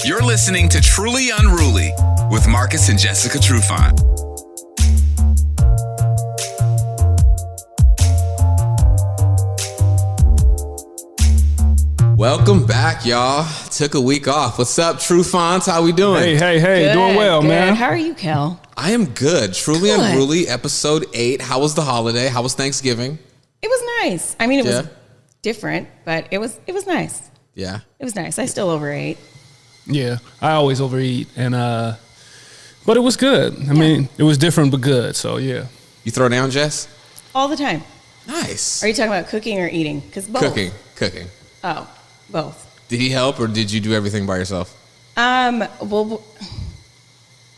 You're listening to Truly Unruly with Marcus and Jessica Trufant. Welcome back, y'all. Took a week off. What's up, Trufants? How we doing? Hey. Good, Doing well, good. man. How are you, Kel? I am good. Truly Good. Unruly, episode 8. How was the holiday? How was Thanksgiving? It was nice. I mean, it Yeah. was different, but it was nice. Yeah. It was nice. I still overate. Yeah, I always overeat, and but it was good. I mean, it was different but good. So yeah. You throw down, Jess? All the time. Nice. Are you talking about cooking or eating? Because both. Cooking. Oh, both. Did he help, or did you do everything by yourself? Well,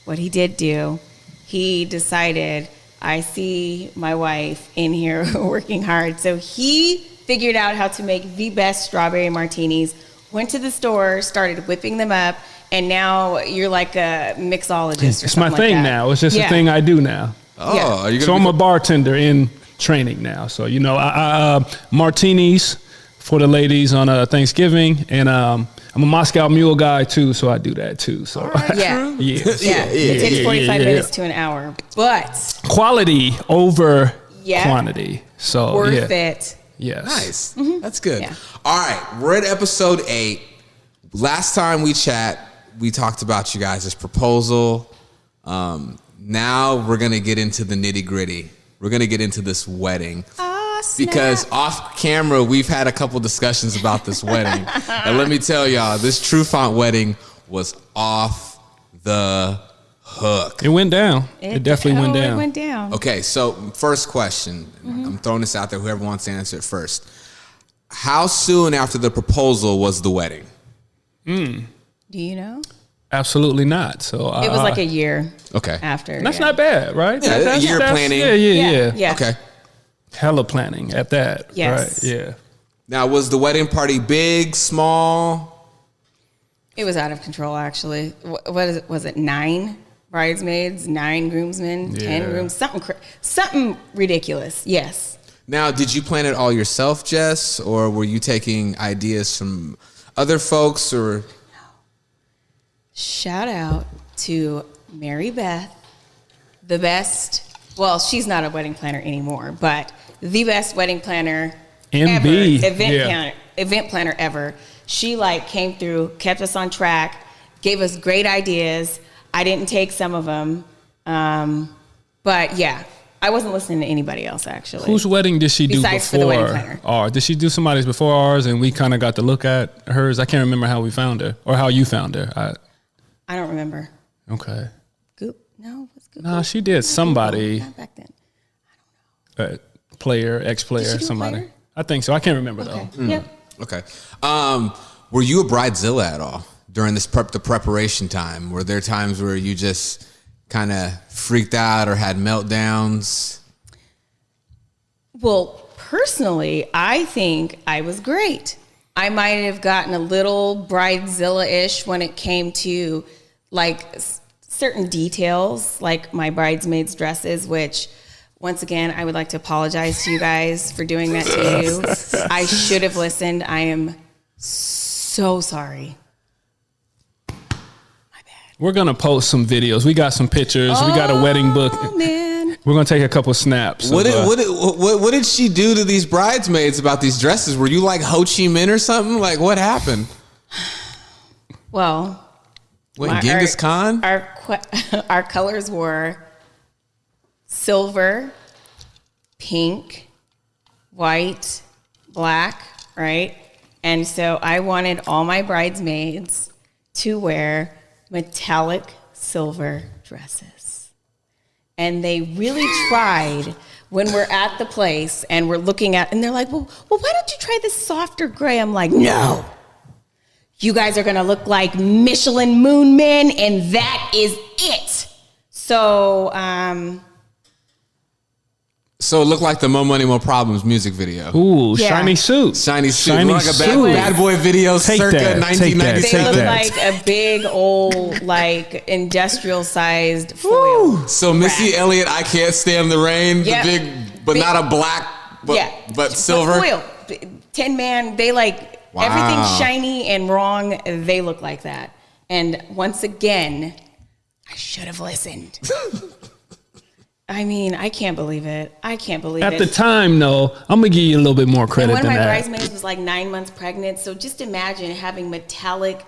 what he did do, he decided, I see my wife in here working hard. So he figured out how to make the best strawberry martinis, went to the store, started whipping them up, and now you're like a mixologist or It's my something thing like that. now. It's just a thing I do now. Oh, Yeah. are you So gonna I'm a bartender in training now. So I martinis for the ladies on Thanksgiving, and I'm a Moscow Mule guy too, so I do that too. So Yeah. yeah. It takes 45 minutes to an hour, but Quality over Yeah. quantity. So worth yeah. it. Yes. Nice. That's good. Yeah. All right. We're at episode 8. Last time we we talked about you guys' proposal. Now we're going to get into the nitty gritty. We're going to get into this wedding. Because off camera, we've had a couple discussions about this wedding. And let me tell y'all, this Trufant wedding was off the hook. It went down. It definitely went down. It went down. Okay, so first question. I'm throwing this out there. Whoever wants to answer it first. How soon after the proposal was the wedding? Do you know? Absolutely not. So It was like a year Okay. after. That's yeah. not bad, right? Yeah, a year planning. Yeah. Yeah. Okay. Hella planning at that. Yes. Right. Yeah. Now, was the wedding party big, small? It was out of control, actually. What is it? Was it 9 bridesmaids, 9 groomsmen, 10 Yeah. grooms? Something ridiculous. Yes. Now, did you plan it all yourself, Jess, or were you taking ideas from other folks? Or Shout out to Mary Beth, the best. Well, she's not a wedding planner anymore, but the best wedding planner MB, ever, event planner ever. She came through, kept us on track, gave us great ideas. I didn't take some of them, but yeah, I wasn't listening to anybody else actually. Whose wedding did she do Besides for the wedding before? planner. Or did she do somebody's before ours, and we kind of got to look at hers? I can't remember how we found her or how you found her. I don't remember. Okay. No, what's Google? No, she did somebody. Not back then. Ex-player, Did she do a somebody. player? I think so. I can't remember Okay. though. Yep. okay, were you a bridezilla at all during the preparation time? Were there times where you just kind of freaked out or had meltdowns? Well, personally, I think I was great. I might have gotten a little bridezilla-ish when it came to certain details, like my bridesmaids dresses, which once again, I would like to apologize to you guys for doing that to you. I should have listened. I am so sorry. My bad. We're gonna post some videos. We got some pictures. We got a wedding book. Oh, man. We're gonna take a couple snaps. What did she do to these bridesmaids about these dresses? Were you like Ho Chi Minh or something? Like, what happened? Well, Genghis Khan? Our colors were silver, pink, white, black, right? And so I wanted all my bridesmaids to wear metallic silver dresses. And they really tried when we're at the place and we're looking at, and they're like, well, why don't you try this softer gray? I'm like, no. You guys are gonna look like Michelin moon men, and that is it. So, So it looked like the More Money, More Problems music video. Ooh, Yeah. shiny suit. Shiny suit. Shiny Like a suit. bad boy video Take circa that, take that, 1997. they take look that. like a big old, industrial-sized foil. So Missy Elliott, I Can't Stand the Rain, Yep. the big, but not a black, but silver. Foil. 10 man, they Wow. everything shiny and wrong, they look like that. And once again, I should have listened. I mean, I can't believe it. I can't believe it. At the time, though, I'm going to give you a little bit more credit and than one of my that. bridesmaids was like 9 months pregnant. So just imagine having metallic.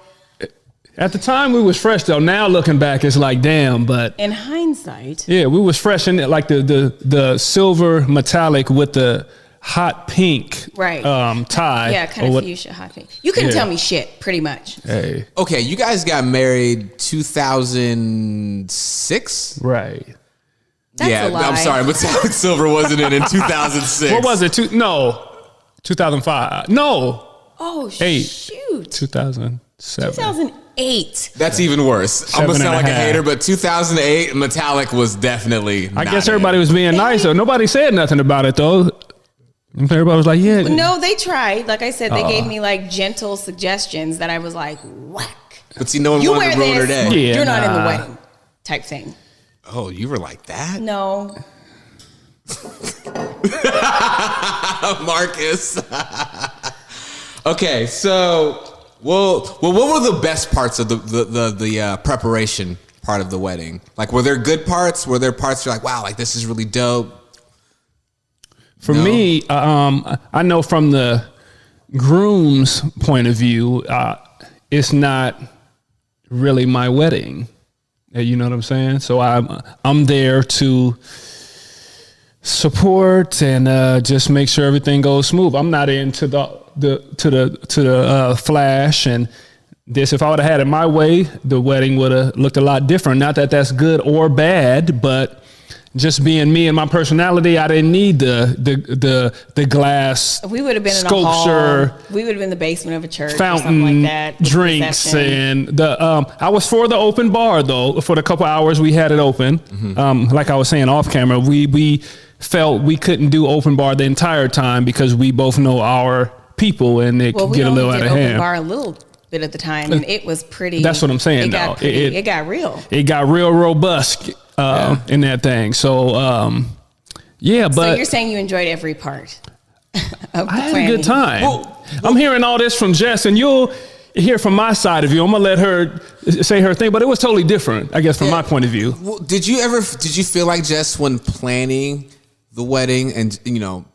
At the time, we was fresh, though. Now, looking back, it's like, damn, but... In hindsight. Yeah, we was fresh in it, like the silver metallic with the hot pink tie. Yeah, kind of fuchsia hot pink. You couldn't tell me shit, pretty much. Hey. Okay, you guys got married 2006? Right. That's a lie. I'm sorry, metallic silver wasn't in 2006. What was it? 2005. No. Oh, Eight. shoot. 2007. 2008. That's even worse. I'm going to sound like a hater, but 2008, metallic was definitely I not guess in. everybody was being nice, though. Nobody said nothing about it, though. Everybody was like, yeah. No, they tried. Like I said, they gave me like gentle suggestions that I was like, whack. But see, no one You wanted to wear ruin her this, day. Yeah, you're not in the nah. wedding type thing. Oh, you were like that? No. Marcus. Okay, so, what were the best parts of the preparation part of the wedding? Like, were there good parts? Were there parts you're like, wow, like this is really dope? For me, I know from the groom's point of view, it's not really my wedding. You know what I'm saying? So I'm there to support and just make sure everything goes smooth. I'm not into the flash and this. If I would have had it my way, the wedding would have looked a lot different. Not that that's good or bad, but just being me and my personality, I didn't need the glass. We would have been sculpture, in a hall. We would have been in the basement of a church, fountain, or something like that. drinks, and the. I was for the open bar though. For the couple hours we had it open, like I was saying off camera, we felt we couldn't do open bar the entire time because we both know our people and it could get a little out of hand. Open bar a little bit at the time, and it was pretty. That's what I'm saying. It got real. It got real robust in that thing. So yeah, but so you're saying you enjoyed every part of the I had planning. a good time. I'm hearing all this from Jess, and you'll hear from my side of you. I'm gonna let her say her thing, but it was totally different, I guess, from my point of view. Well, did you feel like, Jess, when planning the wedding and, you know,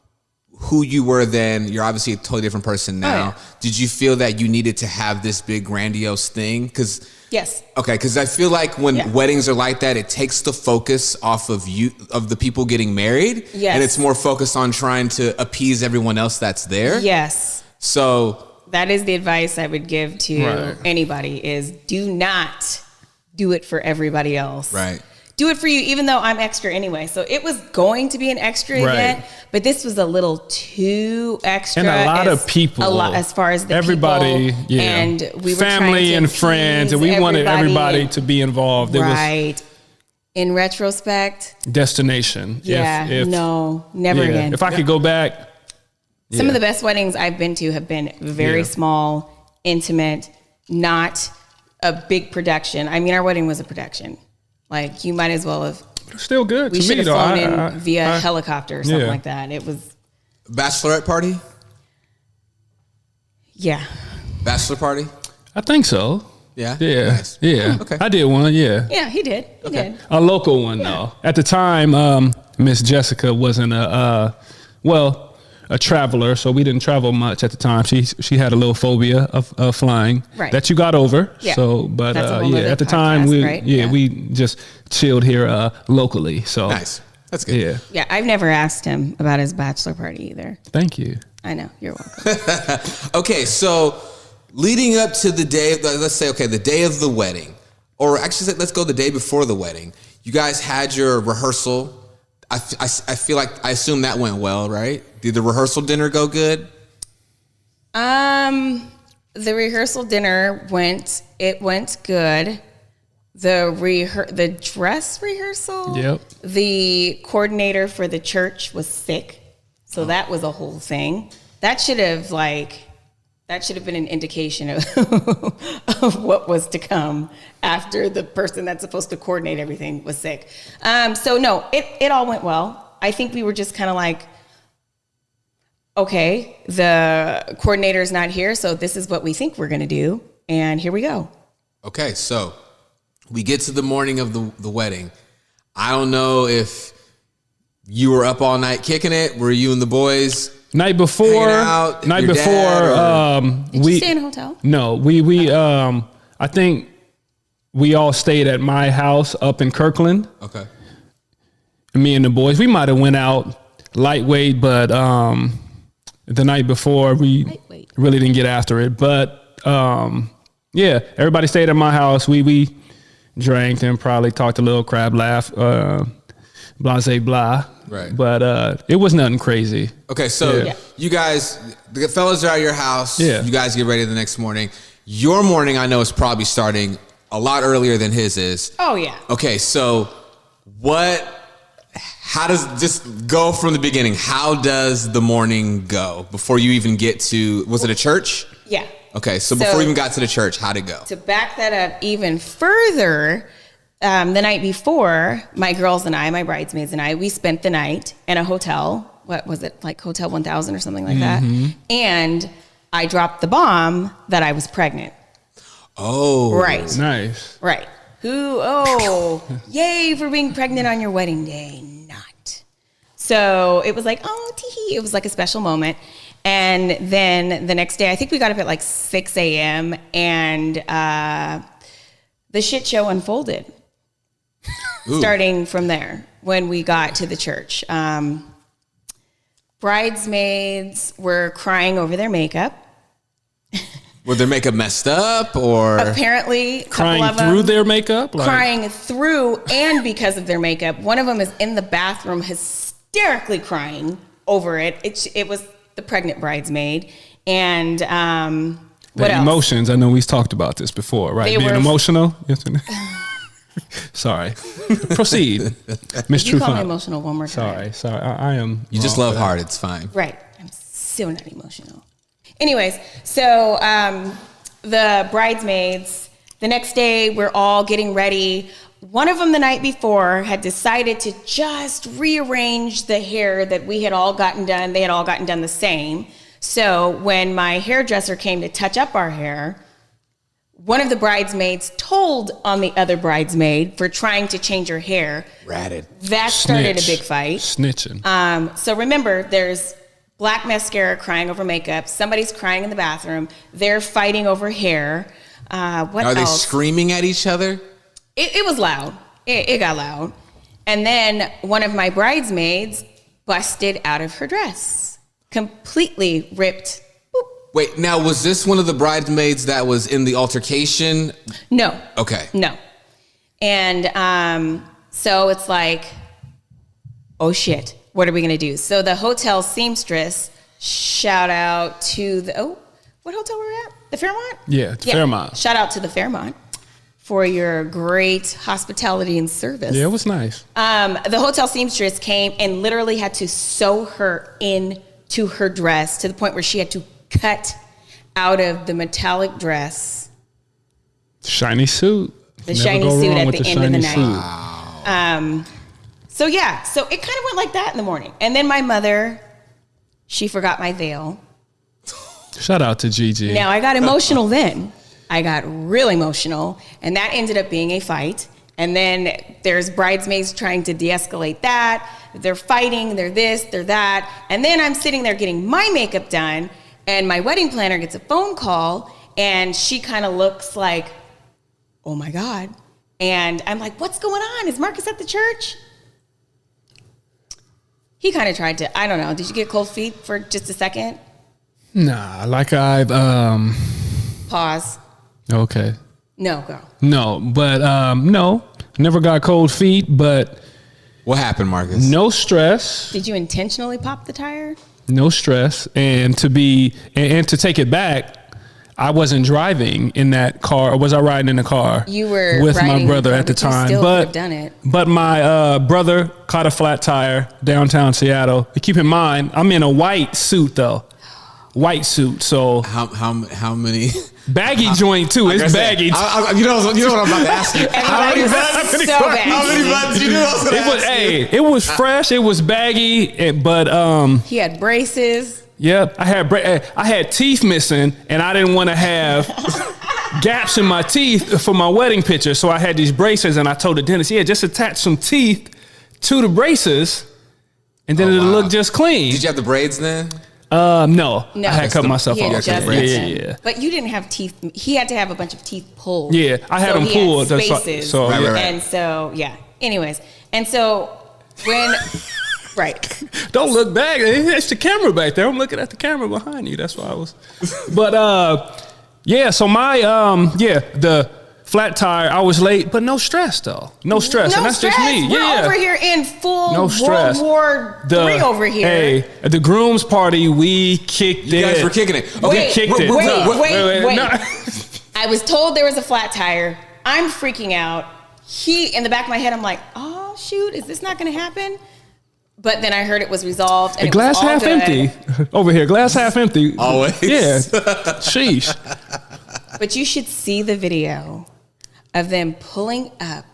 who you were then, you're obviously a totally different person now. Oh, yeah. Did you feel that you needed to have this big grandiose thing? Because Yes. Okay, because I feel like when weddings are like that, it takes the focus off of the people getting married. Yes. And it's more focused on trying to appease everyone else that's there. Yes. So that is the advice I would give to anybody is do not do it for everybody else. Right. Do it for you, even though I'm extra anyway. So it was going to be an extra event, but this was a little too extra. And a lot of people. A lot as far as the everybody, people. yeah. And we were family trying to and friends, and we wanted everybody to be involved. It right. In retrospect. Destination. Yeah. No, never again. If I could go back. Some of the best weddings I've been to have been very small, intimate, not a big production. I mean, our wedding was a production. Like, you might as well have. Still good. We to should me, have flown though. in via helicopter or something like that. It was. Bachelorette party? Yeah. Bachelor party? I think so. Yeah. Yeah. Nice. Yeah. Okay. I did one. Yeah. Yeah, he did. He did. A local one, though. At the time, Miss Jessica wasn't a traveler, so we didn't travel much at the time. She had a little phobia of flying that you got over. Yeah. So, but at the podcast, time right? we just chilled here locally. So Nice. That's good. Yeah. Yeah, I've never asked him about his bachelor party either. Thank you. I know. You're welcome. Okay, so leading up to the day, let's say, the day of the wedding, or actually, let's go the day before the wedding. You guys had your rehearsal. I feel like, I assume that went well, right? Did the rehearsal dinner go good? The rehearsal dinner went good. The dress rehearsal. Yep. The coordinator for the church was sick, so that was a whole thing. That should have been an indication of what was to come after the person that's supposed to coordinate everything was sick. So no, it all went well. I think we were just kind of like, okay, the coordinator is not here, so this is what we think we're going to do, and here we go. Okay, so we get to the morning of the wedding. I don't know if you were up all night kicking it. Were you and the boys Night before, Did you stay in a hotel? No, we I think we all stayed at my house up in Kirkland. Okay. Me and the boys, we might have went out lightweight, but the night before we really didn't get after it. But yeah, everybody stayed at my house. We drank and probably talked a little, crab laugh, blase blah. Right. But it was nothing crazy. Okay, so you guys, the fellas are at your house. Yeah. You guys get ready the next morning. Your morning, I know, is probably starting a lot earlier than his is. Oh, yeah. Okay, so how does, just go from the beginning. How does the morning go before you even get to, was it a church? Yeah. Okay, so before you even got to the church, how'd it go? To back that up even further, the night before, my girls and I, my bridesmaids and I, we spent the night in a hotel. What was it, like Hotel 1000 or something like that? And I dropped the bomb that I was pregnant. Oh. Right. Nice. Right. Yay for being pregnant on your wedding day. Not. So it was like, oh, tee-hee. It was like a special moment. And then the next day, I think we got up at like 6 a.m. and the shit show unfolded. Starting from there, when we got to the church. Bridesmaids were crying over their makeup. Were their makeup messed up, or? Apparently, Crying couple of them, through their makeup? crying through and because of their makeup. One of them is in the bathroom hysterically crying over it. It was the pregnant bridesmaid. And what else? Emotions. I know we've talked about this before, right? Being emotional. Sorry. Proceed, Miss You call me Trufant. emotional one more time. Sorry. I am. You just love hard. It's fine. Right. I'm so not emotional. Anyways, so the bridesmaids, the next day, we're all getting ready. One of them the night before had decided to just rearrange the hair that we had all gotten done. They had all gotten done the same. So when my hairdresser came to touch up our hair, one of the bridesmaids told on the other bridesmaid for trying to change her hair. Ratted. That started a big fight. Snitching. So remember, there's black mascara crying over makeup. Somebody's crying in the bathroom. They're fighting over hair. What Are they else? screaming at each other? It was loud. It got loud. And then one of my bridesmaids busted out of her dress. Completely ripped. Boop. Wait, now was this one of the bridesmaids that was in the altercation? No. Okay. No. And so it's like, oh shit, what are we gonna do? So the hotel seamstress, shout out to what hotel were we at? The Fairmont? Yeah, Fairmont. Shout out to the Fairmont for your great hospitality and service. Yeah, it was nice. The hotel seamstress came and literally had to sew her into her dress to the point where she had to cut out of the metallic dress. Shiny suit. The shiny suit at the end of the night. Wow. So it kind of went like that in the morning. And then my mother, she forgot my veil. Shout out to Gigi. Now I got emotional then. I got real emotional, and that ended up being a fight. And then there's bridesmaids trying to de-escalate that. They're fighting, they're this, they're that. And then I'm sitting there getting my makeup done, and my wedding planner gets a phone call, and she kind of looks like, oh my God. And I'm like, what's going on? Is Marcus at the church? He kind of tried to, I don't know. Did you get cold feet for just a second? Nah, like I've Pause. Okay. No, girl. No, but no, never got cold feet, but What happened, Marcus? no stress. Did you intentionally pop the tire? No stress. And to take it back, I wasn't driving in that car. Or was I riding in the car? You were with riding my in the brother car, at the but you time. still could have done it. But my brother caught a flat tire downtown Seattle. Keep in mind, I'm in a white suit though. White suit. So How many? baggy joint too. It's baggy. You know what I'm about to ask you. How many buttons? So bad. How many buttons? You knew I was going to ask you. It was fresh. It was baggy, but He had braces. yeah, I had teeth missing, and I didn't want to have gaps in my teeth for my wedding picture. So I had these braces, and I told the dentist, yeah, just attach some teeth to the braces, and then it'll look just clean. Did you have the braids then? No. I had cut myself off. Yeah. But you didn't have teeth. He had to have a bunch of teeth pulled. Yeah, I had them pulled. Had spaces. So, right. And so, yeah. Anyways, and so when, right. Don't look back. It's the camera back there. I'm looking at the camera behind you. That's why I was. But yeah. So my the flat tire. I was late, but no stress though. No stress, and that's just me. We're over here in full World War III over here. Hey, at the groom's party, we kicked it. You guys were kicking it. Okay, Wait. No. I was told there was a flat tire. I'm freaking out. In the back of my head, I'm like, oh shoot, is this not going to happen? But then I heard it was resolved. And the glass half empty over here. Glass half empty. Always. Yeah. Sheesh. But you should see the video of them pulling up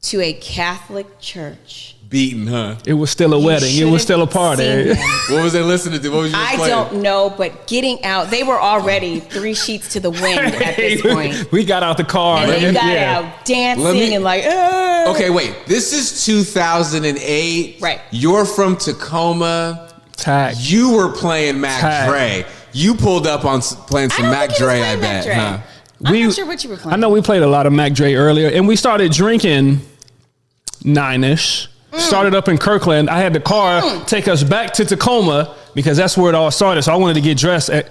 to a Catholic church. Beaten, huh? It was still a wedding. It was still a party. What was they listening to? What was you playing? I don't know, but getting out, they were already 3 sheets to the wind at this point. We got out the car. And they got out dancing and like, Okay, wait. This is 2008. Right. You're from Tacoma. Tag. You were playing Mac Dre. You pulled up on playing some Mac Dre, I bet. Huh? I'm not sure what you were playing. I know we played a lot of Mac Dre earlier, and we started drinking 9-ish. Started up in Kirkland. I had the car take us back to Tacoma because that's where it all started. So I wanted to get dressed at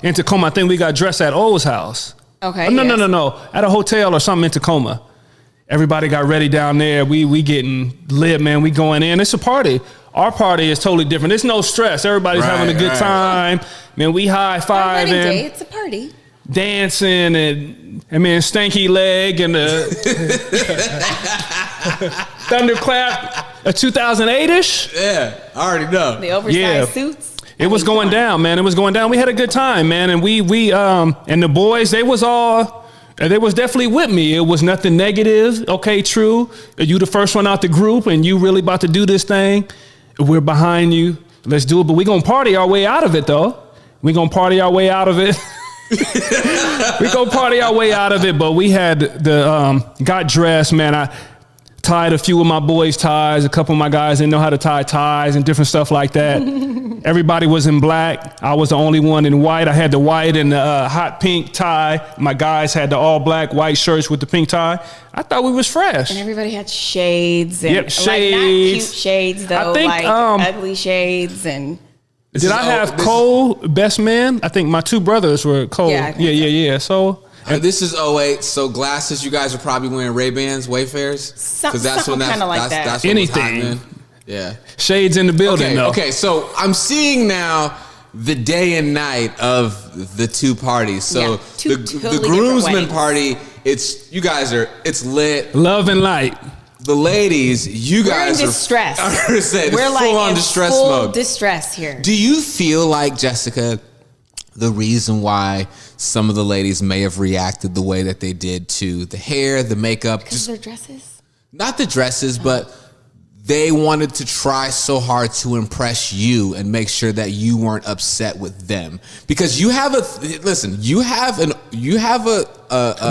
in Tacoma. I think we got dressed at O's house. Okay. No. At a hotel or something in Tacoma. Everybody got ready down there. We getting lit, man. We going in. It's a party. Our party is totally different. There's no stress. Everybody's having a good time. Man, we high-fiving. Wedding day, it's a party. Dancing and man, stanky leg and the thunderclap, a 2008-ish. Yeah, I already know. The oversized suits. It was going down, man. It was going down. We had a good time, man, and we and the boys, they was definitely with me. It was nothing negative. Okay, true. You the first one out the group, and you really about to do this thing. We're behind you. Let's do it. But we gonna party our way out of it, though. We gonna party our way out of it. We go party our way out of it, but we had got dressed, man. I tied a few of my boys' ties. A couple of my guys didn't know how to tie ties and different stuff like that. Everybody was in black. I was the only one in white. I had the white and the hot pink tie. My guys had the all black white shirts with the pink tie. I thought we was fresh. And everybody had shades. And, shades. Like, not cute shades, though. I think, like ugly shades and... Did I have Cole best man? I think my 2 brothers were Cole. Yeah. So this is 08. So glasses. You guys are probably wearing Ray-Bans, Wayfarers, because that's something kind of like that. That's anything. Yeah. Shades in the building. Okay. So I'm seeing now the day and night of the 2 parties. So the groomsmen party. It's lit. Love and light. The ladies, you guys are in distress. We're like full on distress mode. Distress here. Do you feel like, Jessica, the reason why some of the ladies may have reacted the way that they did to the hair, the makeup, because their dresses? Not the dresses, but they wanted to try so hard to impress you and make sure that you weren't upset with them, because you have a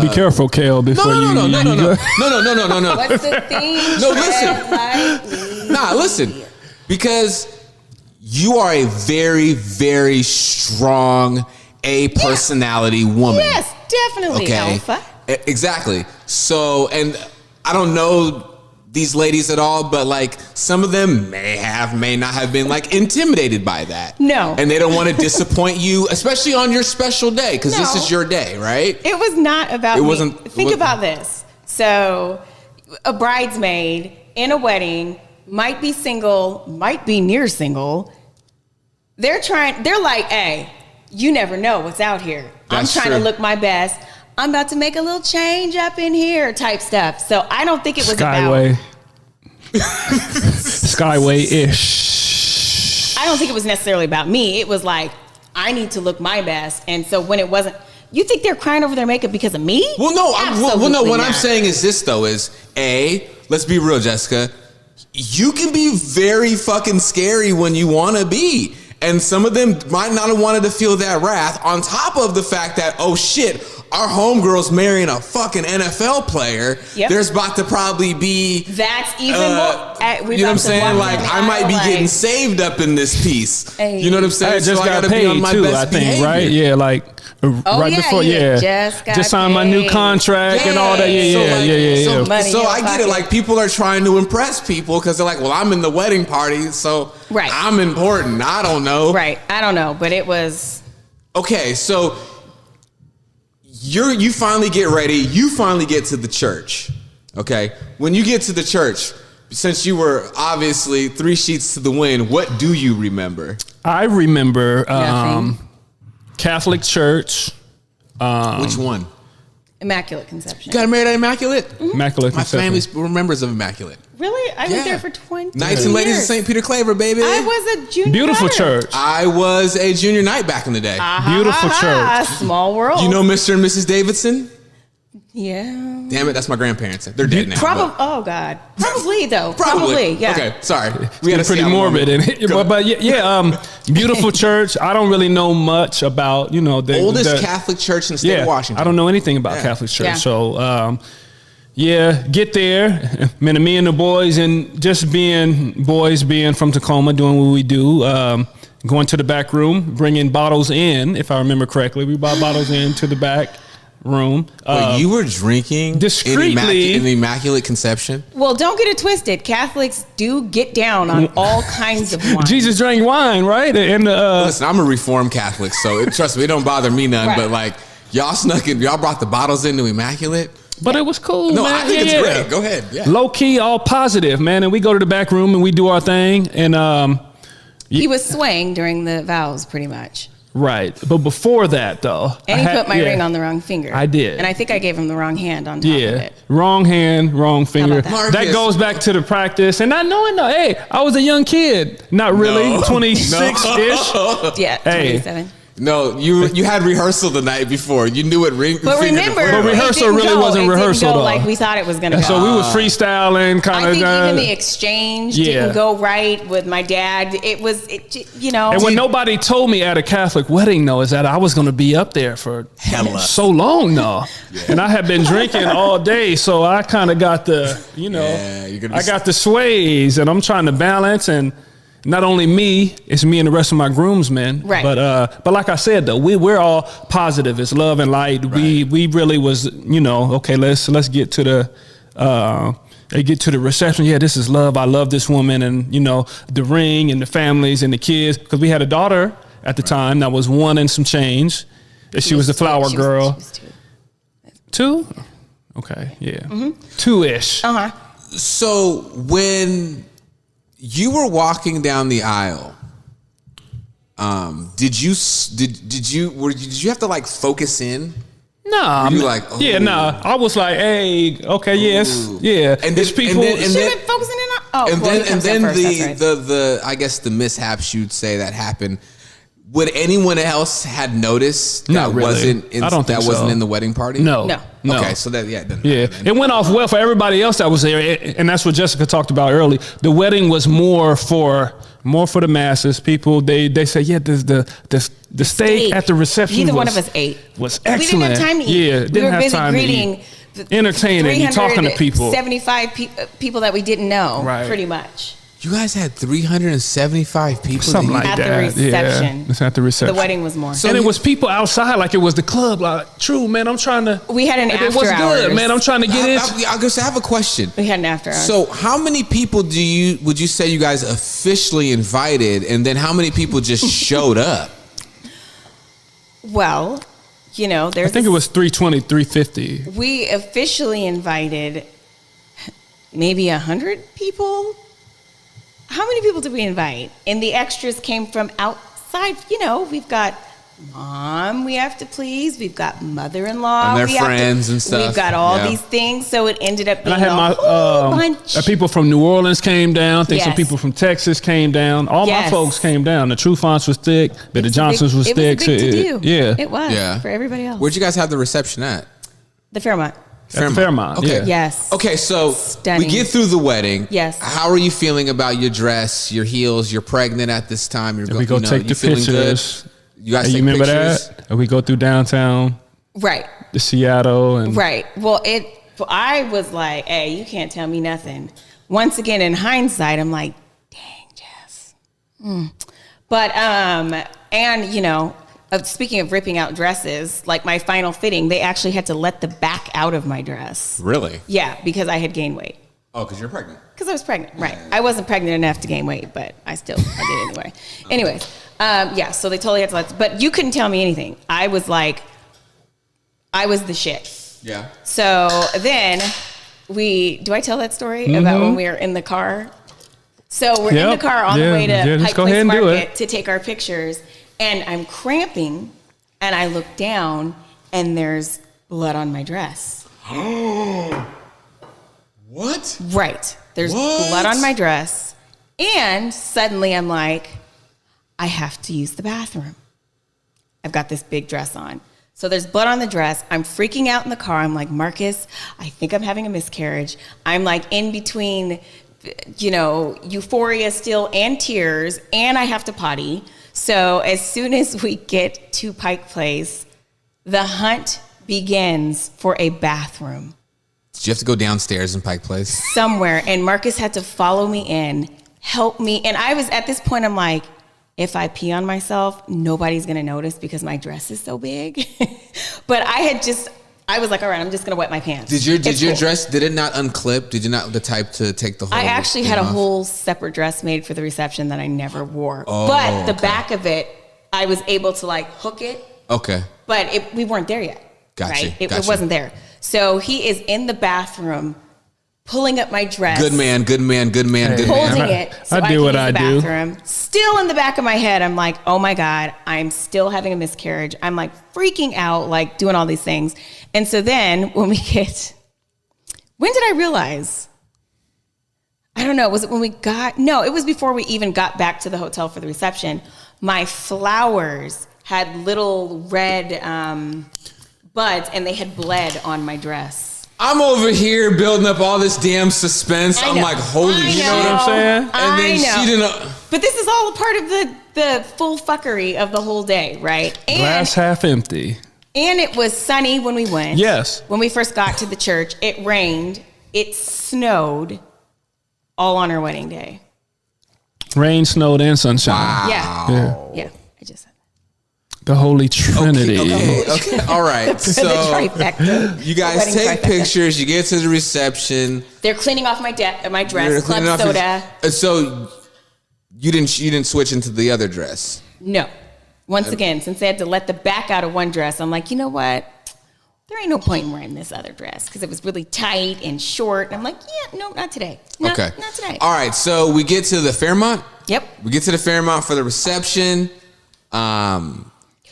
be careful, Kale. Before no. What's the theme? Listen, because you are a very, very strong personality woman. Yes, definitely. Okay, alpha. Exactly. So, and I don't know these ladies at all, but like some of them may not have been like intimidated by that. No. And they don't want to disappoint you, especially on your special day, because this is your day, right? It was not about me. Think about this. So a bridesmaid in a wedding might be single, might be near single. They're like, hey, you never know what's out here. That's I'm trying true. to look my best. I'm about to make a little change up in here type stuff. So I don't think it was Skyway-ish. I don't think it was necessarily about me. It was like, I need to look my best. And so when it wasn't, you think they're crying over their makeup because of me? Well, no. What not. I'm saying is this, though, is let's be real, Jessica. You can be very fucking scary when you want to be. And some of them might not have wanted to feel that wrath on top of the fact that, oh shit, our homegirl's marrying a fucking NFL player. Yep. There's about to probably be... That's even more... you know what I'm saying? Like, I might be getting saved up in this piece. Hey. You know what I'm saying? I just got paid too, I think, right? Yeah, like... right before, just signed my new contract and all that. So I get it. Like, people are trying to impress people because they're like, well, I'm in the wedding party, so I'm important. I don't know. Right. I don't know, but it was... Okay, so you finally get ready. You finally get to the church. Okay? When you get to the church, since you were obviously 3 sheets to the wind, what do you remember? I remember... Catholic church. Which one? Immaculate Conception. You got married at Immaculate? Mm-hmm. Immaculate Conception. My family remembers of Immaculate. Really? I went there for 20 Knights and Ladies of St. Peter Claver, baby. I was a junior Beautiful knight. church. I was a junior knight back in the day. Beautiful church. Small world. You know Mr. and Mrs. Davidson? Yeah. Damn it, that's my grandparents. They're dead now. Probably. Oh God. Probably though. Probably. Yeah. Okay, sorry. We got pretty morbid, but beautiful church. I don't really know much about the oldest Catholic church in the state of Washington. I don't know anything about Catholic church, so get there. Me and the boys, and just being from Tacoma, doing what we do. Going to the back room, bringing bottles in. If I remember correctly, we brought bottles into the back room. You were drinking discreetly in the Immaculate Conception? Well, don't get it twisted. Catholics do get down on all kinds of wine. Jesus drank wine, right? And listen, I'm a Reformed Catholic, so trust me, it don't bother me none. Right. But like, y'all snuck in, y'all brought the bottles into Immaculate. But it was cool. No, man. I think it's great. Go ahead. Yeah. Low key, all positive, man. And we go to the back room and we do our thing. And he was swaying during the vows, pretty much. Right. But before that, though. And he put my ring on the wrong finger. I did. And I think I gave him the wrong hand on top of it. Wrong hand, wrong finger. That goes back to the practice. And not knowing, hey, I was a young kid. Not really. 26-ish. Yeah, 27. No, you had rehearsal the night before. You knew what ring. But remember, but rehearsal really wasn't rehearsal though. Like we thought it was going to go. So we was freestyling, kind of. I think even the exchange didn't go right with my dad. And when nobody told me at a Catholic wedding, though, is that I was going to be up there for so long, though. And I had been drinking all day, so I kind of got the, I got the sways, and I'm trying to balance and. Not only me, it's me and the rest of my groomsmen. Right. But like I said, though, we're all positive. It's love and light. Right. We really was, okay, let's get to the reception. Yeah, this is love. I love this woman, and the ring and the families and the kids, because we had a daughter at the time that was 1 and some change. She was the flower girl. She was 2. 2? Okay, yeah. 2-ish. So when you were walking down the aisle, did you have to like focus in? No, I was like, hey, okay, yes, yeah. And there's people. And then focusing in on. The I guess the mishaps you'd say that happened. Would anyone else had noticed that wasn't in the wedding party? No. Okay, so that it went off well for everybody else that was there, and that's what Jessica talked about early. The wedding was more for the masses. People they say the steak at the reception. Neither one of us ate. Was excellent. We didn't have time to eat. We were busy greeting, entertaining, talking to people. 75 people that we didn't know, pretty much. You guys had 375 people? Something like at that. The reception. Yeah, it's at the reception. The wedding was more. And it was people outside, like it was the club. Like, true, man, I'm trying to... We had an after hours. It was good, man. I'm trying to get in. I guess I have a question. We had an after hours. So how many people would you say you guys officially invited, and then how many people just showed up? Well, there's... I think it was 320, 350. We officially invited maybe 100 people. How many people did we invite? And the extras came from outside. We've got mom we have to please. We've got mother-in-law. And their friends and stuff. We've got all these things. So it ended up being a whole bunch. People from New Orleans came down. I think some people from Texas came down. All my folks came down. The Trufants was thick. But the Johnsons was thick. It was a big to-do. Yeah. It was for everybody else. Where'd you guys have the reception at? The Fairmont. Fairmont. Okay. Yeah. Yes. Okay, so Stunning. we get through the wedding. Yes. How are you feeling about your dress, your heels? You're pregnant at this time. We go take the feeling pictures. Good? You guys Hey, take you remember pictures? that? And we go through downtown, Right. the Seattle, and Right. Well, I was like, hey, you can't tell me nothing. Once again, in hindsight, I'm like, dang, Jess. But, and, you know, speaking of ripping out dresses, like my final fitting, they actually had to let the back out of my dress. Really? Yeah, because I had gained weight. Oh, because you're pregnant. Because I was pregnant, right. I wasn't pregnant enough to gain weight, but I did anyway. Anyways, yeah, so they totally had to let, but you couldn't tell me anything. I was like, I was the shit. Yeah. So then do I tell that story about when we were in the car? So we're in the car on the way to Pike go ahead Place and do Market it. to take our pictures, and I'm cramping, and I look down, and there's blood on my dress. What? Right. There's What? blood on my dress, and suddenly I'm like, I have to use the bathroom. I've got this big dress on. So there's blood on the dress. I'm freaking out in the car. I'm like, Marcus, I think I'm having a miscarriage. I'm like in between, you know, euphoria still and tears, and I have to potty. So as soon as we get to Pike Place, the hunt begins for a bathroom Did you have to go downstairs in Pike Place? somewhere. And Marcus had to follow me in, help me. And I was at this point, I'm like, if I pee on myself, nobody's going to notice because my dress is so big. But I was like, all right, I'm just going to wet my pants. Did your It's dress, did it not unclip? Did you not the type to take the whole I actually had a thing off? whole separate dress made for the reception that I never wore. Oh, but the okay. back of it, I was able to like hook it, Okay. but we weren't there yet. Gotcha, Right? It gotcha. wasn't there. So he is in the bathroom pulling up my dress. Good man, good man, good man, good man. Holding it so I I do can what use I the do. bathroom. Still in the back of my head, I'm like, oh my God, I'm still having a miscarriage. I'm like freaking out, like doing all these things. And so then when did I realize? I don't know. Was it when no, it was before we even got back to the hotel for the reception. My flowers had little red buds and they had bled on my dress. I'm over here building up all this damn suspense. I I'm know. like, holy I shit. You know what I'm saying? And then she didn't. But this is all a part of the full fuckery of the whole day, right? And, glass half empty. and it was sunny when we went. Yes. When we first got to the church, it rained. It snowed all on our wedding day. Rain, snowed, and sunshine. Wow. Yeah. Yeah. I just said The Holy Trinity. Okay. All right. the So trifecta. you guys Wedding take trifecta. pictures. You get to the reception. They're cleaning off my You're dress, club cleaning off soda. so you didn't switch into the other dress. No. Once again, since they had to let the back out of one dress, I'm like, you know what? There ain't no point in wearing this other dress because it was really tight and short. And I'm like, yeah, no, not today. Not today. All right. So we get to the Fairmont. Yep. We get to the Fairmont for the reception.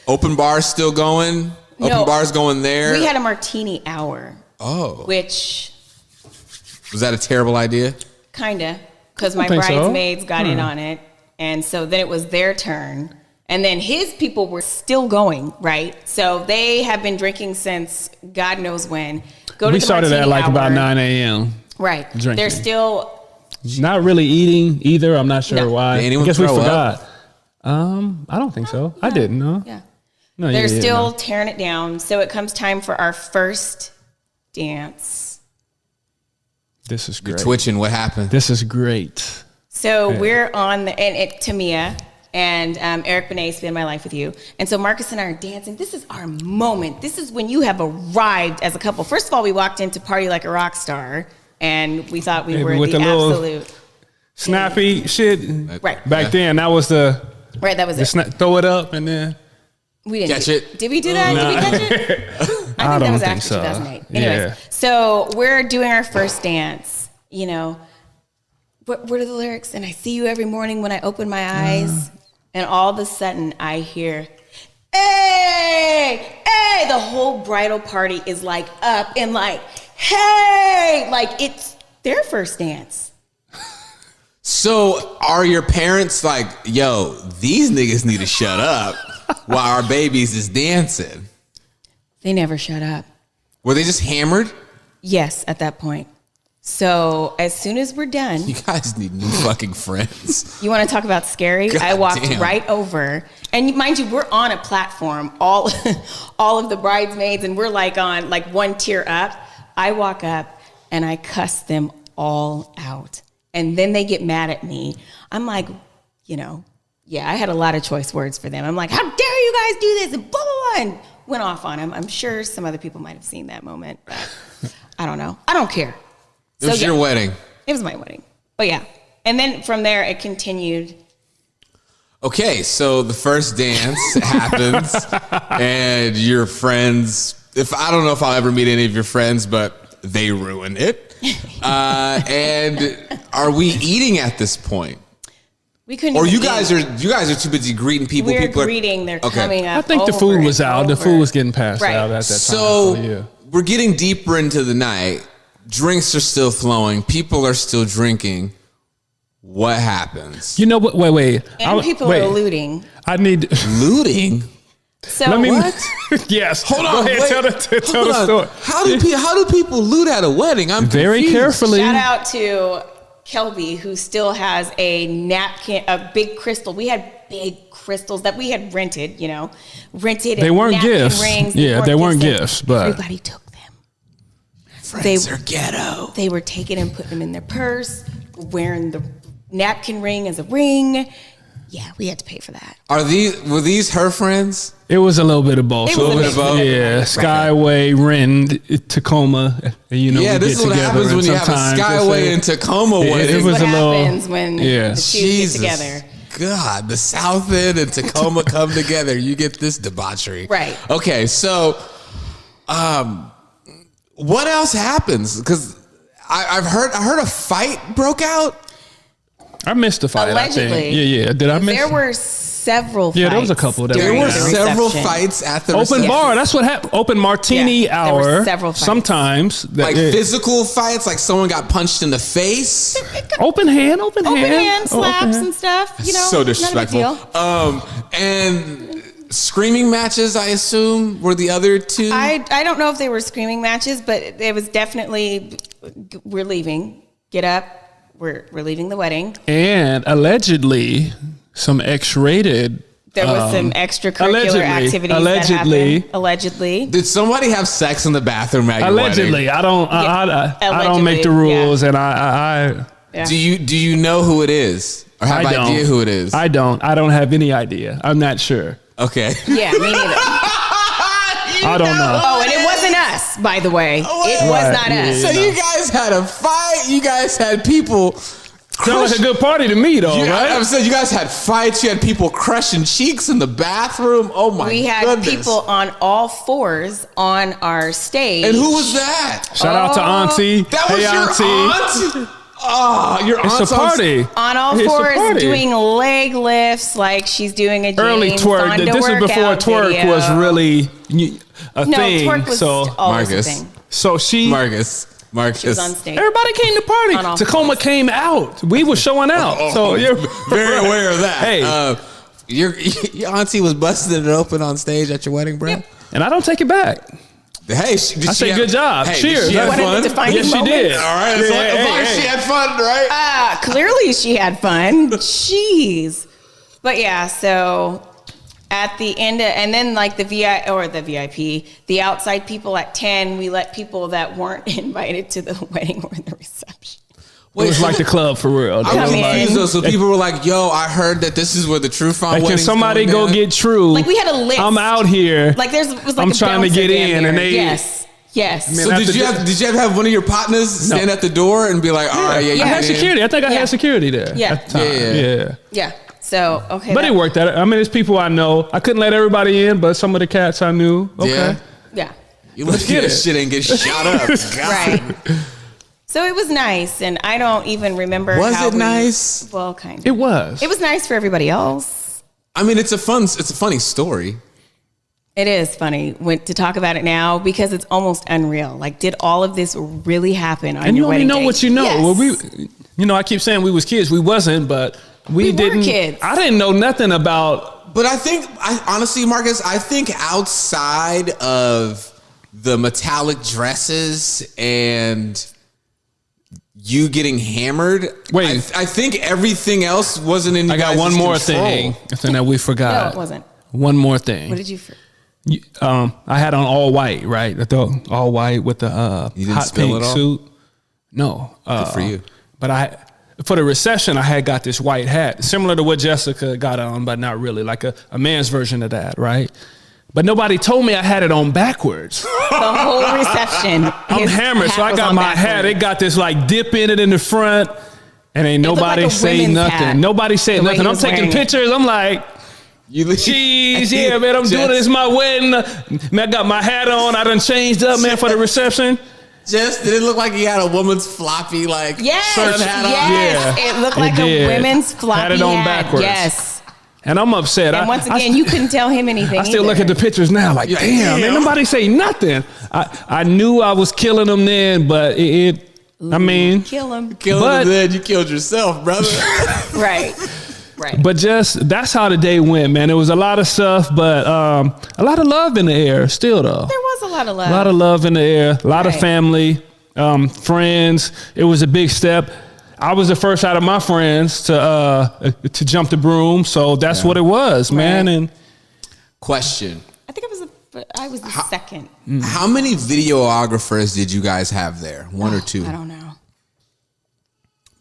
Open bar's still going. Open No. bar's going there. We had a martini hour. Oh. Which Was that a terrible idea? kind of, because my think so. bridesmaids got in on it. And so then it was their turn. And then his people were still going, right? So they have been drinking since God knows when. We started at like about 9 a.m. Right. drinking. They're still, Not really eating either. I'm not sure No. why. Did anyone I guess we throw forgot. I don't think so. I didn't know. yeah. No, They're yeah, still no. tearing it down. So it comes time for our first dance. This is You're great. twitching. What happened? This is great. So we're on Tamia and Eric Benet, Spend My Life With You. And so Marcus and I are dancing. This is our moment. This is when you have arrived as a couple. First of all, we walked into Party Like a Rock Star, and we thought we Maybe were with the the little- absolute. Snappy shit. Right. Back then, that was the Right, that was it. throw it up and then. We didn't Catch do- it. Did we do that? Did we catch it? I think that don't was think after so. 2008. Anyways, Yeah. so we're doing our first dance. You know, what are the lyrics? And I see you every morning when I open my eyes, and all of a sudden I hear, "Hey, hey!" The whole bridal party is like up and like, "Hey!" Like it's their first dance. So are your parents like, yo, these niggas need to shut up while our babies is dancing? They never shut up. Were they just hammered? Yes, at that point. So as soon as we're done, You guys need new fucking friends. you want to talk about scary? God I walked damn. right over, and mind you, we're on a platform, all of the bridesmaids, and we're like on like one tier up. I walk up and I cuss them all out, and then they get mad at me. I'm like, I had a lot of choice words for them. I'm like, how dare you guys do this, and blah blah blah, and went off on them. I'm sure some other people might have seen that moment, but I don't know. I don't care. It was your wedding. It was my wedding. But yeah. And then from there, it continued. Okay, so the first dance happens, and your friends, I don't know if I'll ever meet any of your friends, but they ruin it. And are we eating at this point? We couldn't. Or even you guys are too busy greeting people. We're People greeting. They're coming up. I think the food was out. The food was getting passed Right. out at that time. So yeah. we're getting deeper into the night. Drinks are still flowing. People are still drinking. What happens? You know what? Wait. And people are looting. I need Looting. So Let me. What? Yes. Hold on. Go ahead, wait. tell the Hold on. story. How do people loot at a wedding? I'm Very confused. carefully. shout out to Kelby, who still has a napkin, a big crystal. We had big crystals that we had rented. They weren't napkin gifts. Rings. Yeah, they weren't and gifts, but- everybody took them. Friends are ghetto. They were taking and putting them in their purse, wearing the napkin ring as a ring. Yeah, we had to pay for that. Were these her friends? It was a little bit of both. It was a little bit of both. Yeah, Skyway, Ren, Tacoma. Yeah, this is what happens when you have a Skyway and Tacoma wedding. It This was is what a little. happens when the two Jesus. get together. God, the South End and Tacoma come together. You get this debauchery. Right. Okay, so what else happens? Because I heard a fight broke out. I missed the fight. Allegedly. I think. Yeah. Did I miss? There were several fights. Yeah, there was a couple that There during were the several reception. fights at the Open reception. bar. That's what happened. Open martini Yeah, there were hour. several fights. Sometimes. Like physical fights, like someone got punched in the face. Open hand. Open hand. slaps and stuff. So disrespectful. Not a big deal. And screaming matches, I assume, were the other two. I don't know if they were screaming matches, but it was definitely, we're leaving. Get up. We're leaving the wedding. And allegedly, some X-rated. There was some extracurricular activities that happened. Allegedly. Did somebody have sex in the bathroom at your Allegedly, wedding? I don't make the Allegedly, rules, and I Yeah. Do you know who it is, or have I don't. idea who it is? I don't have any idea. I'm not sure. Okay. Yeah, me neither. I don't know. Oh, and it wasn't us, by the way. It was Right, not us. So you guys had a fight. You guys had people. Sounds like a good party to me, though, right? I'm saying you guys had fights. You had people crushing cheeks in the bathroom. Oh my! We had goodness. people on all fours on our stage. And who was that? Shout out to Auntie. That was Hey, your aunt. Oh, your It's aunt's a party. On all It's a fours, party. doing leg lifts like she's doing a Early Jane twerk. Fonda This is before workout twerk video. was really a No, thing. twerk was so always Marcus. a thing. so she. Marcus. She was on stage. Everybody came to On party. all Tacoma fours. came out. We were showing out. So you're very aware of that. Hey. Your auntie was busting it open on stage at your wedding, bro. And I don't take it back. Hey, I say good job. Hey, Cheers. Did she have What a fun? defining Yes, she moment. did. All right, as long as she had fun, right? Clearly she had fun. Jeez. But yeah, so at the end, and then like the VIP, the outside people at 10, we let people that weren't invited to the wedding or the reception. It was like the club for real. I was Come in. confused though. So people were like, "Yo, I heard that this is where the Trufant Like, can wedding's somebody going go down." get True? Like we had a list. I'm out here. Like was like I'm a trying to bouncer get damn in, and near. they- Yes. So did you have to have one of your partners stand at the door and be like, "All right, yeah, you I had get in." security. I think I Yeah. had security there. Yeah. At the time. Yeah. Yeah. So okay. But it worked out. I mean, it's people I know. I couldn't let everybody in, but some of the cats I knew. Okay. Yeah. Yeah. You look at get this it. shit and get shot up. God. Right. So it was nice, and I don't even remember. Was how it nice? Well, kind of. It was. It was nice for everybody else. I mean, it's a funny story. It is funny to talk about it now because it's almost unreal. Like, did all of this really happen on And you your only wedding know day? what you know. Yes. Well, I keep saying we was kids. We wasn't, but we were didn't. kids. I didn't know nothing about. But honestly, Marcus, I think outside of the metallic dresses and you getting hammered. Wait. I think everything else wasn't in. I got one more thing that we forgot. No, it wasn't. One more thing. What did you? I had on all white, right? All white with the You didn't hot spill pink it all? suit. No, Good for you. But for the reception, I had got this white hat, similar to what Jessica got on, but not really, like a man's version of that, right? But nobody told me I had it on backwards. The whole reception. I'm hammered, so I got my hat. It got this like dip in it in the front, and ain't nobody like say nothing. hat. Nobody said nothing. I'm taking pictures. I'm like, jeez, yeah, man, I'm doing it. It's my wedding. Man, I got my hat on. I done changed up, man, for the reception. Did it look like he had a woman's floppy Yes, hat on? yes. Yeah. It looked like a women's floppy had it on hat. backwards. Yes. And I'm upset. And once again, you couldn't tell him anything. I still look at the pictures now like, damn, man, nobody say nothing. I knew I was killing them then, but I mean. Kill him. Killing him then, you killed yourself, brother. Right. But that's how the day went, man. There was a lot of stuff, but a lot of love in the air still, though. There was a lot of love. A lot of love in the air, a lot of family, friends. It was a big step. I was the first out of my friends to jump the broom, so that's what it was, man. And question: I think I was the second. How many videographers did you guys have there? One or two? I don't know.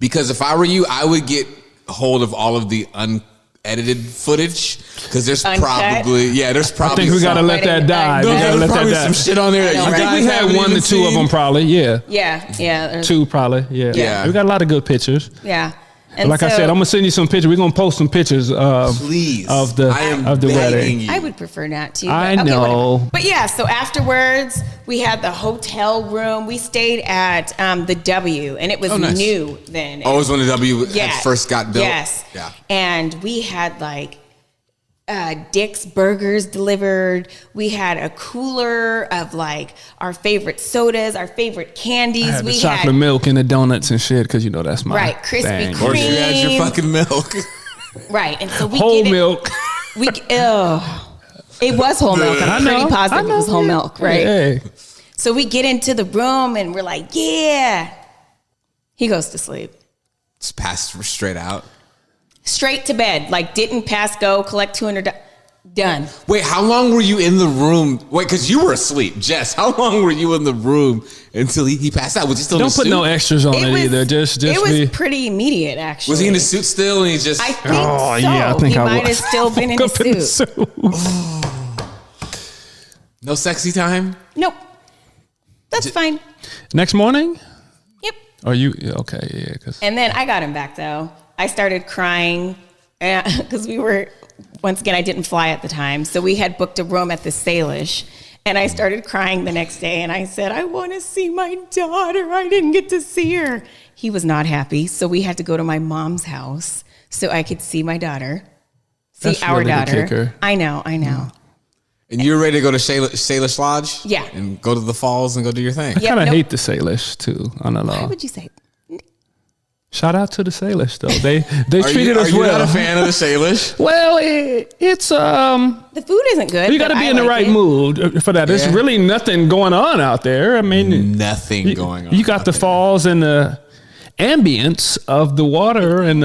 Because if I were you, I would get hold of all of the unedited footage because there's probably I think we gotta let that die. We gotta let that die. Some shit on there. I think we had one to two of them, probably. Yeah. Two, probably. Yeah. We got a lot of good pictures. Yeah. And like I said, I'm gonna send you some pictures. We're gonna post some pictures please. of the wedding. You. I would prefer not to. I know. Whatever. But yeah, so afterwards we had the hotel room. We stayed at the W, and it was new then. Oh, it was when the W had first got built? Yes. Yeah. And we had like Dick's Burgers delivered. We had a cooler of like our favorite sodas, our favorite candies. I had the chocolate milk and the donuts and shit because that's my Krispy thing. Of course, you had your fucking milk. Right, and so we whole milk. It was whole milk. I'm pretty positive it was whole milk, right? Hey. So we get into the room and we're like, yeah. He goes to sleep. Just passed straight out. Straight to bed. Like didn't pass go, collect $200. Done. Wait, how long were you in the room? Wait, because you were asleep. Jess, how long were you in the room until he passed out? Was he still in the suit? Don't put no extras on it either. Just it was pretty immediate, actually. Was he in the suit still? And he just... I think so. Yeah, I think he might have still been in the suit. No sexy time? Nope. That's fine. Next morning? Yep. Are you... Okay, yeah. And then I got him back, though. I started crying because we were... Once again, I didn't fly at the time. So we had booked a room at the Salish. And I started crying the next day. And I said, I want to see my daughter. I didn't get to see her. He was not happy. So we had to go to my mom's house so I could see my daughter. See That's our really daughter. the kicker. I know. And you're ready to go to Salish Lodge? Yeah. And go to the falls and go do your thing? I kind of hate the Salish, too, on the law. Why would you say? Shout out to the Salish, though. They treated us well. Are you not a fan of the Salish? Well, it's the food isn't good. You got to be in the right mood for that. There's really nothing going on out there. I mean, nothing going on. You got the falls and the ambience of the water and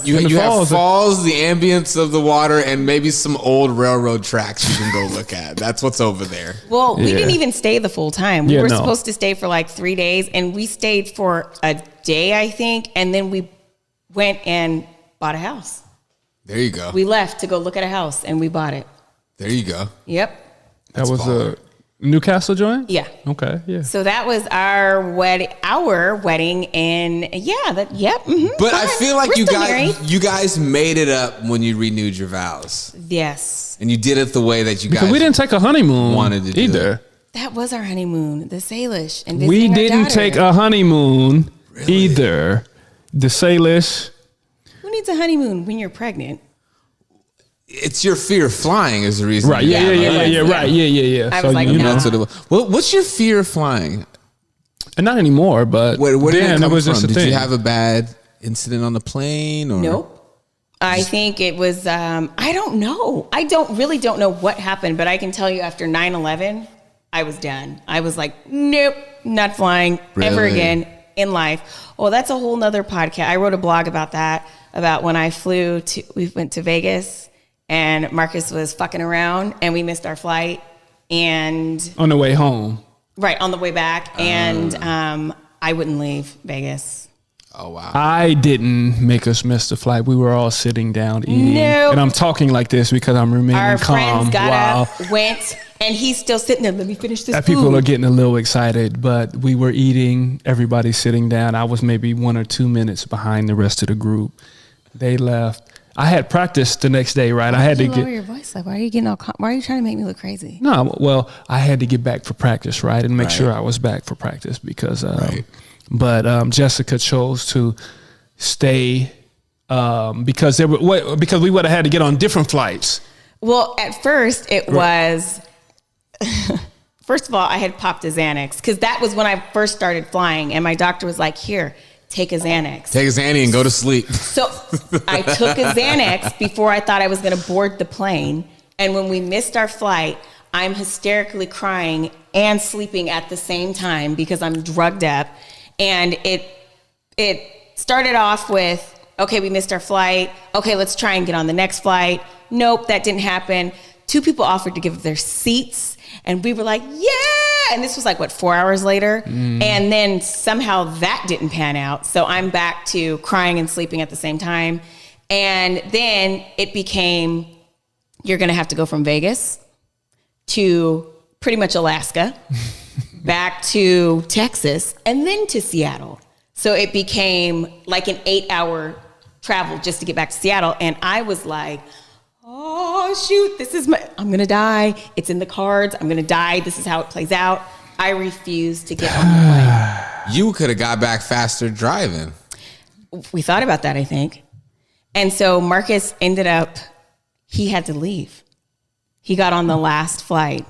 you have falls, the ambience of the water, and maybe some old railroad tracks you can go look at. That's what's over there. Well, we didn't even stay the full time. We were no. supposed to stay for like 3 days, and we stayed for a day, I think, and then we went and bought a house. There you go. We left to go look at a house, and we bought it. There you go. Yep. That was a Newcastle joint? Yeah. Okay, yeah. So that was our wedding, and But I feel like you guys made it up when you renewed your vows. Yes. And you did it the way that you because guys we didn't take a honeymoon wanted to do either. it. That was our honeymoon, the Salish, and we didn't take a honeymoon either. The Salish. Who needs a honeymoon when you're pregnant? It's your fear of flying is the reason. Right. Yeah. Right. Yeah. I was like, you no. That's what it was. What's your fear of flying? And not anymore, but where did it come was from? Just a did thing. you have a bad incident on the plane? Or? Nope. I think it was, I don't know. I don't know what happened, but I can tell you after 9/11, I was done. I was like, nope, not flying ever Really? again in life. Well, that's a whole nother podcast. I wrote a blog about that, about when we went to Vegas and Marcus was fucking around and we missed our flight and On the way home. right on the way back. And I wouldn't leave Vegas. Oh, wow. I didn't make us miss the flight. We were all sitting down eating. Nope. And I'm talking like this because I'm remaining Our calm. friends got while up, went, and he's still sitting there. Let me finish this food. people are getting a little excited, but we were eating. Everybody's sitting down. I was maybe 1 or 2 minutes behind the rest of the group. They left. I had practice the next day, right? I had to lower your voice. Like, why are you getting all? Why are you trying to make me look crazy? No, well, I had to get back for practice, right, and make Right. sure I was back for practice because. Right. But Jessica chose to stay because because we would have had to get on different flights. Well, at first it was. First of all, I had popped a Xanax because that was when I first started flying, and my doctor was like, "Here, take a Xanax." Take a Xanny and go to sleep. So I took a Xanax before I thought I was going to board the plane. And when we missed our flight, I'm hysterically crying and sleeping at the same time because I'm drugged up. And it started off with, okay, we missed our flight. Okay, let's try and get on the next flight. Nope, that didn't happen. 2 people offered to give their seats. And we were like, yeah. And this was like, 4 hours later? And then somehow that didn't pan out. So I'm back to crying and sleeping at the same time. And then it became, you're going to have to go from Vegas to pretty much Alaska, back to Texas, and then to Seattle. So it became like an 8-hour travel just to get back to Seattle. And I was like, oh, shoot, I'm going to die. It's in the cards. I'm going to die. This is how it plays out. I refuse to get on the plane. You could have got back faster driving. We thought about that, I think. And so Marcus ended up, he had to leave. He got on the last flight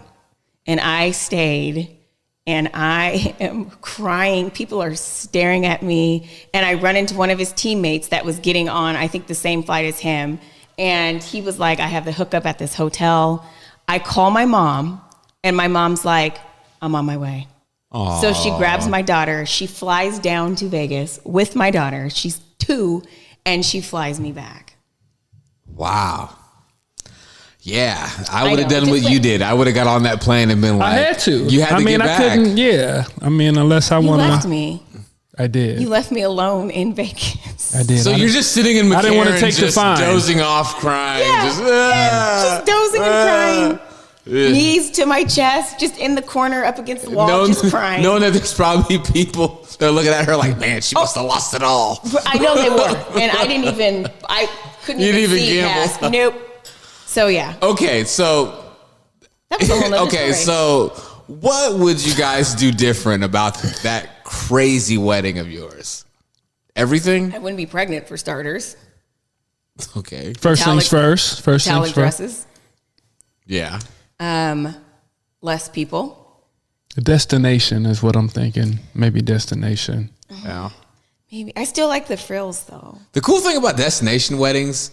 and I stayed and I am crying. People are staring at me. And I run into one of his teammates that was getting on, I think the same flight as him. And he was like, I have the hookup at this hotel. I call my mom, and my mom's like, I'm on my way. Aww. So she grabs my daughter. She flies down to Vegas with my daughter. She's 2, and she flies me back. Wow. Yeah, I would have done what you did. I would have got on that plane and been like, I had to. You had to get back. I couldn't. Yeah. I mean, unless I You want to. left me. I did. You left me alone in Vegas. I did. So you're just sitting in McCarran, I didn't want to take the fine. dozing off, crying. Yeah, just dozing and crying. Knees to my chest, just in the corner up against the wall, just crying. Knowing that there's probably people that are looking at her like, man, she must have lost it all. I know they were. And I couldn't You even didn't even see gamble. past. Nope. So yeah. Okay, so That was a whole nother story. so what would you guys do different about that crazy wedding of yours? Everything? I wouldn't be pregnant for starters. Okay. First things first. Metallic dresses. Yeah. Less people. Destination is what I'm thinking. Maybe destination. Yeah. Maybe. I still like the frills though. The cool thing about destination weddings,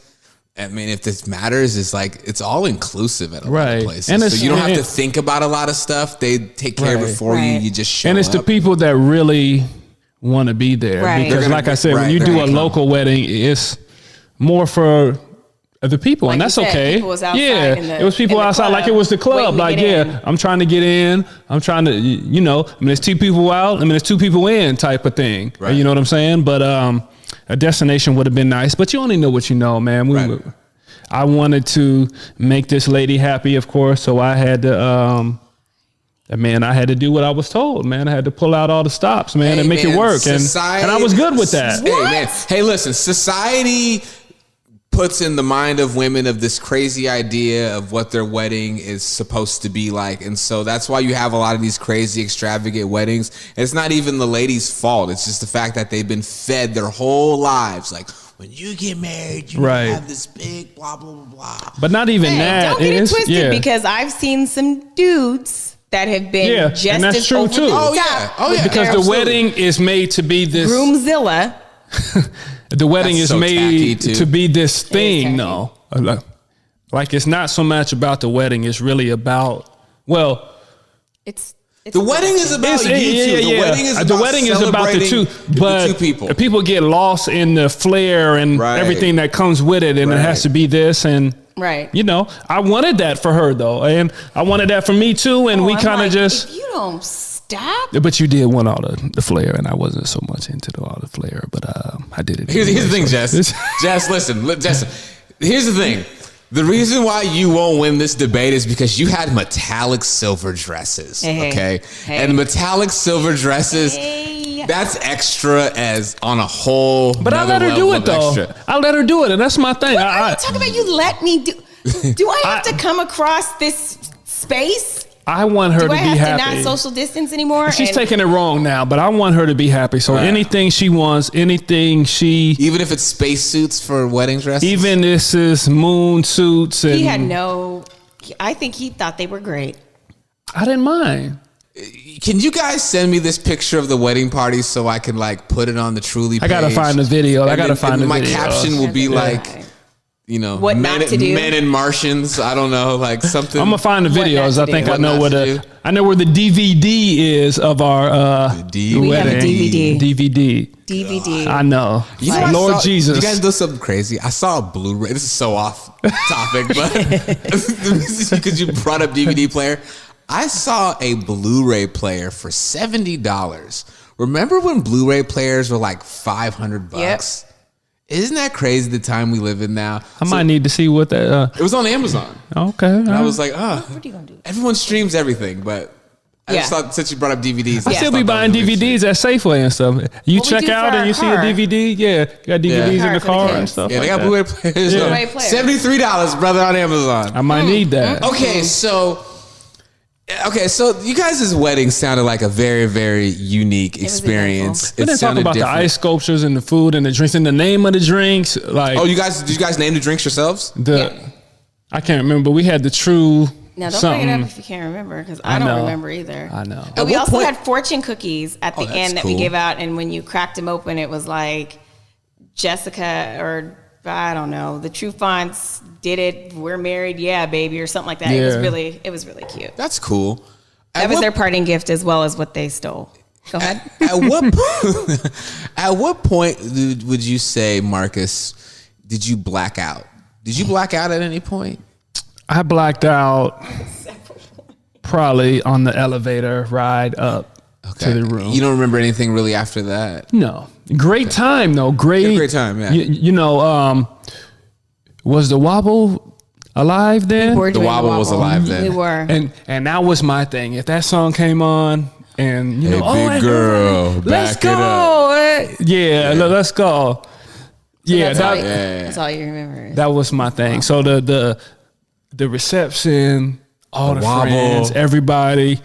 I mean, if this matters, is like it's all inclusive at a lot of places. And so you don't have to think about a lot of stuff. They take care of it for you. You just show up. And it's the people that really want to be there. Right. Because like I said, when you do a local wedding, it's more for the people, Like and that's you said, okay. people was outside Yeah, in the- it was people in the outside, club like it was the club. waiting to Like, get in. yeah, I'm trying to get in. I'm trying to, you know, I mean, there's 2 people out. I mean, there's 2 people in type of thing. Right. You know what I'm saying? But a destination would have been nice. But you only know what you know, man. I wanted to make this lady happy, of course. So I had to, I had to do what I was told, man. I had to pull out all the stops, man, and make it work. And I was good with that. Hey, man. Hey, listen, society puts in the mind of women of this crazy idea of what their wedding is supposed to be like. And so that's why you have a lot of these crazy, extravagant weddings. And it's not even the lady's fault. It's just the fact that they've been fed their whole lives. Like, when you get married, you have this big blah, blah, blah, blah. But not even that. Don't get it twisted because I've seen some dudes that have been just and that's as true over too. the top. Oh, yeah. Because the wedding is made to be this. Groomzilla. The wedding That's is so made tacky, too. to be this thing, tacky. though. Like it's not so much about the wedding. It's really about, well, It's The wedding is about you two. The wedding is the wedding is about the two, but the two people. People get lost in the flair and everything that comes with it, and it has to be this and You know, I wanted that for her though, and I wanted that for me too, and we kind of just. If you don't stop. But you did want all the flair, and I wasn't so much into all the flair, but I did it. Here's the thing, Jess. Jess, listen. Here's the thing. The reason why you won't win this debate is because you had metallic silver dresses, okay? And metallic silver dresses, that's extra as on a whole. But I let her do it, though. I let her do it, and that's my thing. What are you talking about? You let me do. Do I have to come across this space? I want her to be happy. Do I have to not social distance anymore? She's taking it wrong now, but I want her to be happy. So anything she wants, anything she... Even if it's spacesuits for wedding dresses? Even this is moon suits. And he had no... I think he thought they were great. I didn't mind. Can you guys send me this picture of the wedding party so I can like put it on the Truly page? I got to find the video. My caption will be like... You know, what men and Martians. I don't know, like something. I'm gonna find the videos. I think I know where the DVD is of our we have a DVD. I know. Lord Jesus. You guys do something crazy. I saw a Blu-ray. This is so off topic, but because you brought up DVD player, I saw a Blu-ray player for $70. Remember when Blu-ray players were like $500? Yep. Isn't that crazy the time we live in now? I might need to see what that... It was on Amazon. Okay. And I was like, what are you going to do? Everyone streams everything, but I just thought since you brought up DVDs. I still be buying DVDs at Safeway and stuff. You check out and you see a DVD. Yeah, you got DVDs in the car and stuff. Yeah, they got Blu-ray players. $73, brother, on Amazon. I might need that. Okay, so you guys' wedding sounded like a very, very unique experience. We didn't talk about the ice sculptures and the food and the drinks and the name of the drinks. Like, did you guys name the drinks yourselves? I can't remember. We had the true. Now don't bring it up if you can't remember, because I don't remember either. I know. But we also had fortune cookies at the end that we gave out, and when you cracked them open, it was like Jessica or I don't know, the Trufants did it. We're married, yeah, baby, or something like that. Yeah. It was really cute. That's cool. That was their parting gift as well as what they stole. Go ahead. At what point would you say, Marcus, did you black out? Did you black out at any point? I blacked out probably on the elevator ride up to the room. You don't remember anything really after that? No. Great time though. Great time. Yeah. You know, was the Wobble alive then? The Wobble was alive then. We were. And that was my thing. If that song came on and big girl, let's back go. it up. Yeah, let's go. So that's all you remember. That was my thing. So the reception, all the friends, everybody,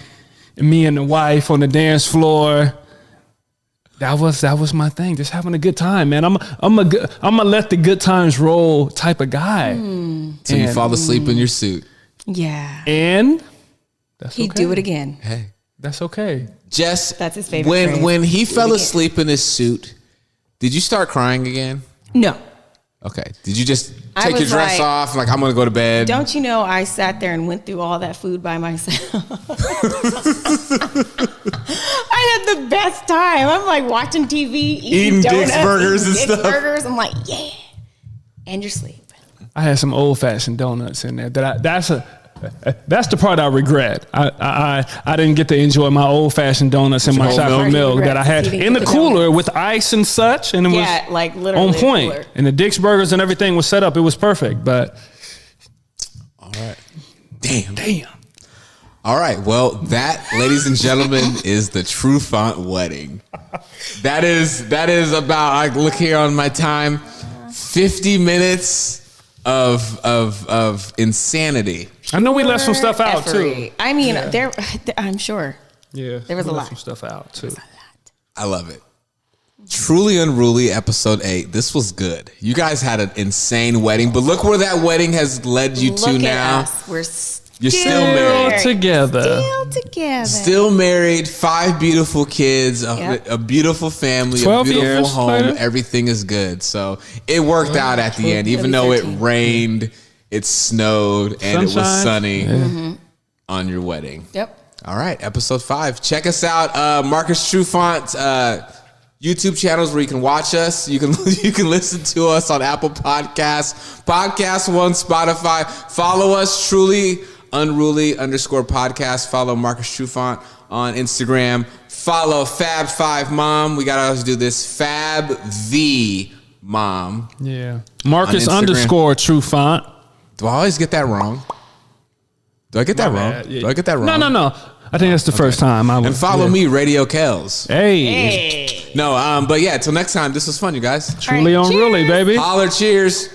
me and the wife on the dance floor. That was my thing. Just having a good time, man. I'm a let the good times roll type of guy. So you fall asleep in your suit. Yeah. And he'd do it again. Hey, that's okay. Jess, that's his favorite phrase. When he fell asleep in his suit, did you start crying again? No. Okay. Did you just take your dress off? Like, I'm going to go to bed. Don't you know I sat there and went through all that food by myself? I had the best time. I'm like watching TV, eating Dick's burgers and stuff. Burgers. I'm like, yeah. And you're asleep. I had some old fashioned donuts in there. That's the part I regret. I didn't get to enjoy my old fashioned donuts and my chocolate milk that I had in the cooler with ice and such, and it was like literally on point. And the Dick's burgers and everything was set up. It was perfect. But all right, damn. All right, well, that, ladies and gentlemen, is the Trufant wedding. That is about. I look here on my time, 50 minutes of insanity. I know we left some stuff out too. I mean, I'm sure. Yeah, there was a lot. Some stuff out too. I love it. Truly Unruly, episode 8. This was good. You guys had an insane wedding, but look where that wedding has led you to now. You're still married. Still married. 5 beautiful kids. A beautiful family. A beautiful home. Later. Everything is good. So it worked out at the end, even though it rained, it snowed, and it was sunny on your wedding. Yep. All right, episode 5. Check us out, Marcus Trufant YouTube channels where you can watch us. You can listen to us on Apple Podcasts, Podcast One, Spotify. Follow us, truly Unruly _podcast. Follow Marcus Trufant on Instagram. Follow Fab5 Mom. We gotta always do this. Fab the Mom. Yeah. Marcus _Trufant. Do I always get that wrong? Do I get that wrong? Yeah. Do I get that wrong? No. I think that's the first time. And follow me, Radio Kells. Hey. No, but yeah, till next time. This was fun, you guys. Truly All right, Unruly, cheers. baby. Holler, cheers.